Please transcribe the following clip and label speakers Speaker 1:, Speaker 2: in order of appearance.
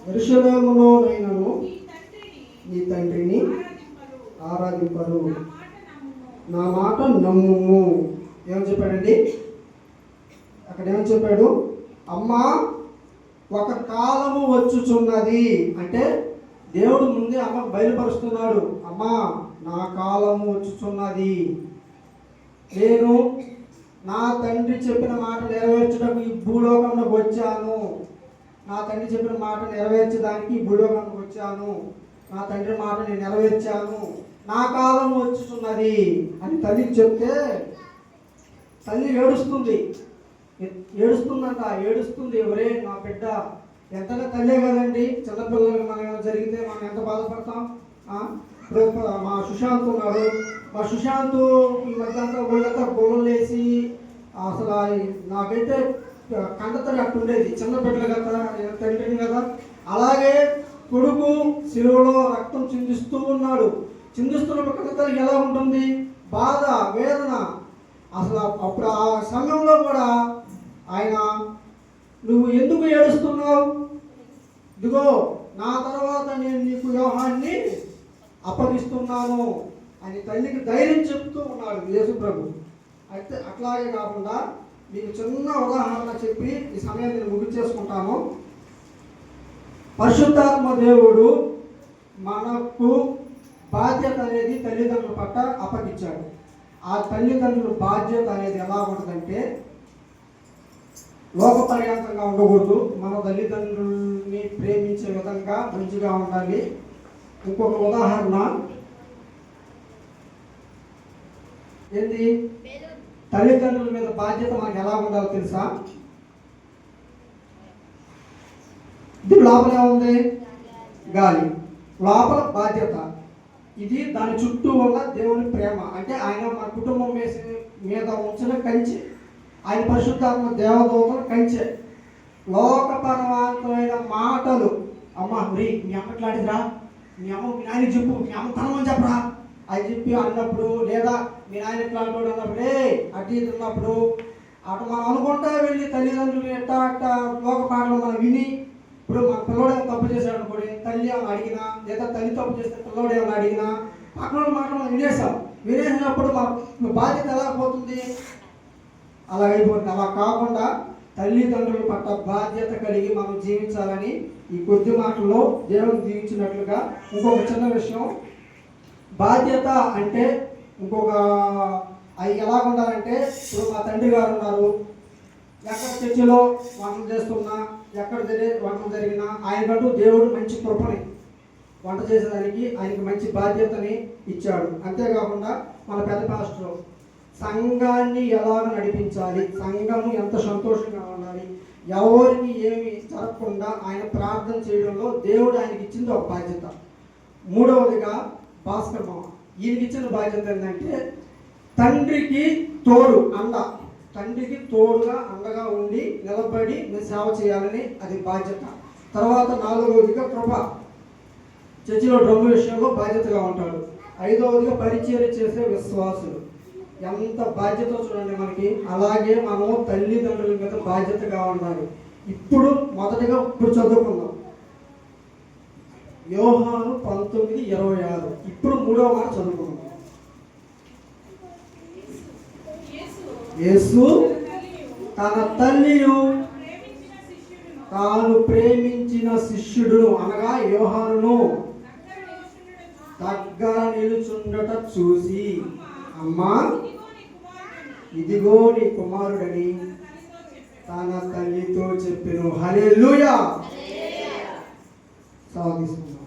Speaker 1: యెరూషలేములోనైనను నీ తండ్రిని ఆరాధింపరు, నా మాట నమ్ముము. ఏమని చెప్పాడండి అక్కడ? ఏమని చెప్పాడు? అమ్మా, ఒక కాలము వచ్చుచున్నది అంటే దేవుడు ముందే అమ్మకు బయలుపరుస్తున్నాడు. అమ్మా, నా కాలము వచ్చుచున్నది, నేను నా తండ్రి చెప్పిన మాట నెరవేర్చడానికి ఈ భూలోకంలోకి వచ్చాను. నా తండ్రి చెప్పిన మాట నెరవేర్చడానికి ఈ భూలోకంలోకి వచ్చాను. నా తండ్రి మాట నేను నెరవేర్చాను, నా కాలం వచ్చుచున్నది అని తల్లికి చెప్తే తల్లి ఏడుస్తుంది. ఎవరే నా బిడ్డ, ఎంతగా తల్లే కదండి. చిన్నపిల్లలకి మనం ఏమైనా జరిగితే మనం ఎంత బాధపడతాం. మా సుశాంత్ ఉన్నాడు. మా సుశాంత్ ఈ మధ్యంతా ఒళ్ళంతా గోళ్ళు వేసి అసలు నాకైతే కండతడి అట్టుండేది. చిన్న బిడ్డలు కదా, తండ్రిని కదా. అలాగే కొడుకు శిలువలో రక్తం చిందిస్తూ ఉన్నాడు. చిందిస్తున్నప్పుడు కండతడికి ఎలా ఉంటుంది? బాధ, వేదన. అసలు అప్పుడు ఆ సమయంలో కూడా ఆయన, నువ్వు ఎందుకు ఏడుస్తున్నావు? ఇదిగో నా తర్వాత నేను నీకు యోహాన్ని అప్పగిస్తున్నాను అని తల్లికి ధైర్యం చెప్తూ ఉన్నాడు యేసు ప్రభు. అయితే అట్లాగే కాకుండా మీకు చిన్న ఉదాహరణ చెప్పి ఈ సమయాన్ని నేను ముగించేసుకుంటాను. పరిశుద్ధాత్మ దేవుడు మనకు బాధ్యత అనేది తల్లిదండ్రుల పట్ల అప్పగించాడు. ఆ తల్లిదండ్రుల బాధ్యత అనేది ఎలా ఉంటుందంటే లోకపర్యాంతంగా ఉండకూడదు. మన తల్లిదండ్రుల్ని ప్రేమించే విధంగా మంచిగా ఉండాలి. ఇంకొక ఉదాహరణ ఏంది? తల్లిదండ్రుల మీద బాధ్యత మనకు ఎలా ఉండాలో తెలుసా? ఇది లోపల ఏముంది? గాలి. లోపల బాధ్యత. ఇది దాని చుట్టూ ఉన్న దేవుని ప్రేమ. అంటే ఆయన మన కుటుంబం మీద ఉంచిన కంచె, ఆయన పరిశుద్ధాత్మ దేవదూతల కంచె. లోకపరమైన మాటలు, అమ్మ మీ అమ్మట్లాడిరా, మీ అమ్మ మీ నాయన చెప్పు, మీ అమ్మ తనమని చెప్పరా అని చెప్పి అన్నప్పుడు, లేదా మీ నాయన ఇట్లాంటి అన్నప్పుడే అటు ఇది ఉన్నప్పుడు అటు మనం అనుకుంటా వెళ్ళి తల్లిదండ్రులు ఎట్ట లోక పాటలు మనం విని, ఇప్పుడు మన పిల్లడు ఏమైనా తప్పు చేశాడు అనుకోండి, తల్లి ఏమైనా అడిగినా, లేదా తల్లి తప్పు చేస్తే పిల్లడు ఏమైనా అడిగినా పక్కన మాట మనం వినేసినప్పుడు మన బాధ్యత ఎలా పోతుంది? అలా అయిపోతుంది. అలా కాకుండా తల్లిదండ్రుల పట్ల బాధ్యత కలిగి మనం జీవించాలని ఈ కొద్ది మాటల్లో దేవుడు జీవించినట్లుగా. ఇంకొక చిన్న విషయం, బాధ్యత అంటే ఇంకొక అవి ఎలా ఉండాలంటే, ఇప్పుడు మా తండ్రి గారు ఉన్నారు, ఎక్కడ చర్చిలో వంటలు చేస్తున్నా, ఎక్కడ వంటలు జరిగినా ఆయనకంటూ దేవుడు మంచి కృపని వంట చేసేదానికి ఆయనకి మంచి బాధ్యతని ఇచ్చాడు. అంతేకాకుండా మన పెద్ద పాస్టర్ సంఘాన్ని ఎలాగ నడిపించాలి, సంఘము ఎంత సంతోషంగా ఉండాలి, ఎవరికి ఏమి జరగకుండా ఆయన ప్రార్థన చేయడంలో దేవుడు ఆయనకి ఇచ్చింది ఒక బాధ్యత. మూడవదిగా భాస్కర్ మామ, ఈయనకి ఇచ్చిన బాధ్యత ఏంటంటే తండ్రికి తోడు అండ, తండ్రికి తోడుగా అండగా ఉండి నిలబడి సేవ చేయాలని అది బాధ్యత. తర్వాత నాలుగవదిగా కృప, చర్చిలో డ్రమ్ విషయంలో బాధ్యతగా ఉంటాడు. ఐదవదిగా పరిచర్య చేసే విశ్వాసులు. ఎంత బాధ్యత చూడండి మనకి. అలాగే మనం తల్లిదండ్రుల మీద బాధ్యతగా ఉండాలి. ఇప్పుడు మొదటిగా చదువుకుందాం యోహాను 19:26. ఇప్పుడు మూడవ మాట చదువుకుందాం. యేసు తన తల్లియు తాను ప్రేమించిన శిష్యుడును అనగా యోహానును దగ్గర నిలుచుండట చూసి, అమ్మా ఇదిగో నీ కుమారుడని తన తల్లితో చెప్పెను. హల్లెలూయా. సాధిస్తున్నాం.